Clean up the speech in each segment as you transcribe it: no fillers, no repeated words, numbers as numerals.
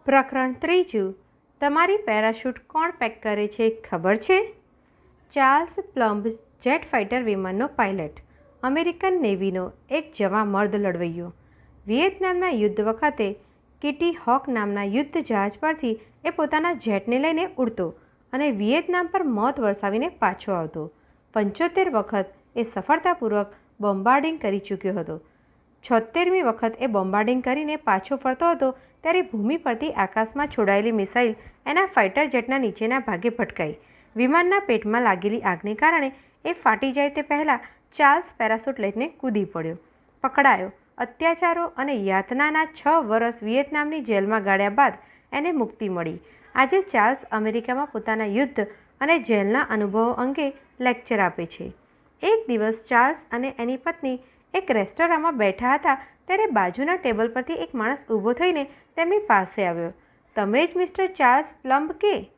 પ્રકરણ ત્રીજું. તમારી પેરાશૂટ કોણ પેક કરે છે ખબર છે? ચાર્લ્સ પ્લમ્બ જેટ ફાઇટર વિમાનનો પાયલટ, અમેરિકન નેવીનો એક જવા મર્દ લડવૈયો. વિયેતનામના યુદ્ધ વખતે કિટી હોક નામના યુદ્ધ જહાજ પરથી એ પોતાના જેટને લઈને ઉડતો અને વિયેતનામ પર મોત વરસાવીને પાછો આવતો. 75 વખત એ સફળતાપૂર્વક બોમ્બાર્ડિંગ કરી ચૂક્યો હતો. 76મી વખત એ બોમ્બાર્ડિંગ કરીને પાછો ફરતો હતો ત્યારે ભૂમિ પરથી આકાશમાં છોડાયેલી મિસાઇલ એના ફાઇટર જેટના નીચેના ભાગે ભટકાઈ. વિમાનના પેટમાં લાગેલી આગને કારણે એ ફાટી જાય તે પહેલાં ચાર્લ્સ પેરાશૂટ લઈને કૂદી પડ્યો. પકડાયો. અત્યાચારો અને યાતનાના 6 વર્ષ વિયેતનામની જેલમાં ગાળ્યા બાદ એને મુક્તિ મળી. આજે ચાર્લ્સ અમેરિકામાં પોતાના યુદ્ધ અને જેલના અનુભવો અંગે લેક્ચર આપે છે. એક દિવસ ચાર્લ્સ અને એની પત્ની એક રેસ્ટોરાંમાં બેઠા હતા ત્યારે બાજુના ટેબલ પરથી એક માણસ ઊભો થઈને તેમની પાસે આવ્યો. તમે જ મિસ્ટર ચાર્લ્સ પ્લમ્બ કે?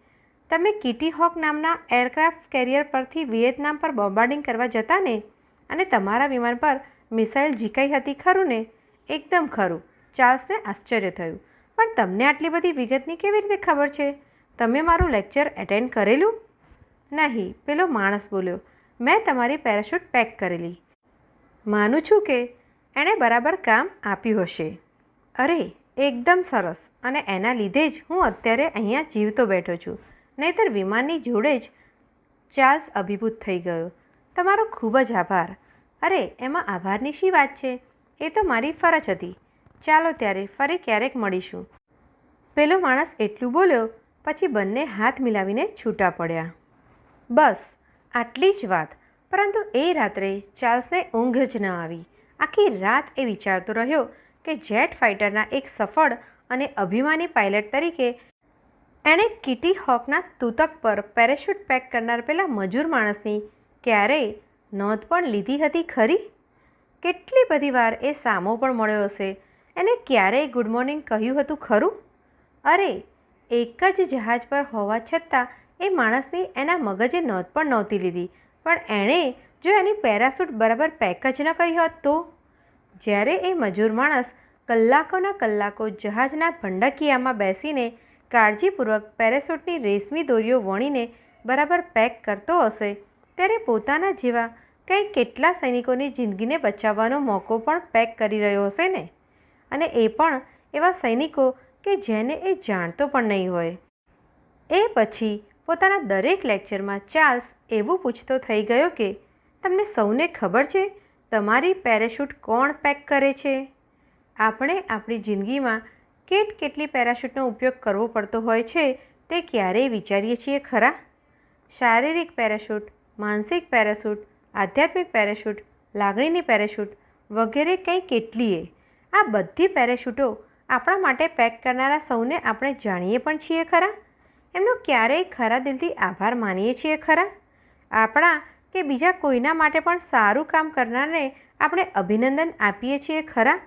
તમે કિટી હોક નામના એરક્રાફ્ટ કેરિયર પરથી વિયેતનામ પર બોમ્બાર્ડિંગ કરવા જતા ને? અને તમારા વિમાન પર મિસાઇલ ઝીકાઈ હતી ખરું ને? એકદમ ખરું. ચાર્લ્સને આશ્ચર્ય થયું. પણ તમને આટલી બધી વિગતની કેવી રીતે ખબર છે? તમે મારું લેક્ચર એટેન્ડ કરેલું? નહીં, પેલો માણસ બોલ્યો. મેં તમારી પેરાશૂટ પેક કરેલી. માનું છું કે એણે બરાબર કામ આપ્યું હશે. અરે, એકદમ સરસ. અને એના લીધે જ હું અત્યારે અહીંયા જીવતો બેઠો છું. નહીંતર વિમાનની જોડે જ. ચાર્લ્સ અભિભૂત થઈ ગયો. તમારો ખૂબ જ આભાર. અરે, એમાં આભારની શી વાત છે? એ તો મારી ફરજ હતી. ચાલો ત્યારે ફરી ક્યારેક મળીશું. પેલો માણસ એટલું બોલ્યો પછી બંને હાથ મિલાવીને છૂટા પડ્યા. બસ આટલી જ વાત. પરંતુ એ રાત્રે ચાર્લ્સને ઊંઘ જ ન આવી. આખી રાત એ વિચારતો રહ્યો કે જેટ ફાઇટરના એક સફળ અને અભિમાની પાયલટ તરીકે એણે કિટી હોકના તૂતક પર પેરાશૂટ પેક કરનાર પેલા મજૂર માણસની ક્યારેય નોંધ પણ લીધી હતી ખરી? કેટલી બધી વાર એ સામો પણ મળ્યો હશે. એને ક્યારેય ગુડ મોર્નિંગ કહ્યું હતું ખરું? અરે, એક જ જહાજ પર હોવા છતાં એ માણસની એના મગજે નોંધ પણ નહોતી લીધી. પણ એણે જો એની પેરાશૂટ બરાબર પેક જ ન કરી હોત તો? જ્યારે એ મજૂર માણસ કલાકોના કલાકો જહાજના ભંડકીયામાં બેસીને કાળજીપૂર્વક પેરાશૂટની રેશમી દોરીઓ વણીને બરાબર પેક કરતો હશે ત્યારે પોતાના જેવા કંઈ કેટલા સૈનિકોની જિંદગીને બચાવવાનો મોકો પણ પેક કરી રહ્યો હશે ને? અને એ પણ એવા સૈનિકો કે જેને એ જાણતો પણ નહીં હોય. એ પછી પોતાના દરેક લેક્ચરમાં ચાર્લ્સ એવું પૂછતો થઈ ગયો કે તમને સૌને ખબર છે તમારી પેરાશૂટ કોણ પેક કરે છે? આપણે આપણી જિંદગીમાં કેટલી પેરાશૂટનો ઉપયોગ કરવો પડતો હોય છે તે ક્યારેય વિચારીએ છીએ ખરા? શારીરિક પેરાશૂટ, માનસિક પેરાશૂટ, આધ્યાત્મિક પેરાશૂટ, લાગણીની પેરાશૂટ વગેરે કંઈ કેટલીય. આ બધી પેરાશૂટો આપણા માટે પેક કરનારા સૌને આપણે જાણીએ પણ છીએ ખરા? એમનો ક્યારેય ખરા દિલથી આભાર માનીએ છીએ ખરા? આપણા કે બીજા કોઈના માટે પણ સારું કામ કરનારને આપણે અભિનંદન આપીએ છીએ ખરા?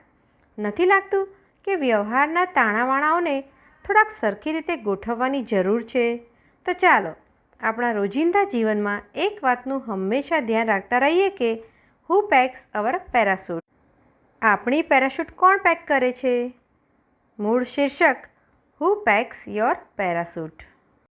નથી લાગતું કે વ્યવહારના તાણાવાણાઓને થોડાક સરખી રીતે ગોઠવવાની જરૂર છે? તો ચાલો આપણા રોજિંદા જીવનમાં એક વાતનું હંમેશા ધ્યાન રાખતા રહીએ કે હુ પેક્સ અવર પેરાશૂટ? આપણી પેરાશૂટ કોણ પેક કરે છે? મૂળ શીર્ષક હુ પેક્સ યોર પેરાશૂટ.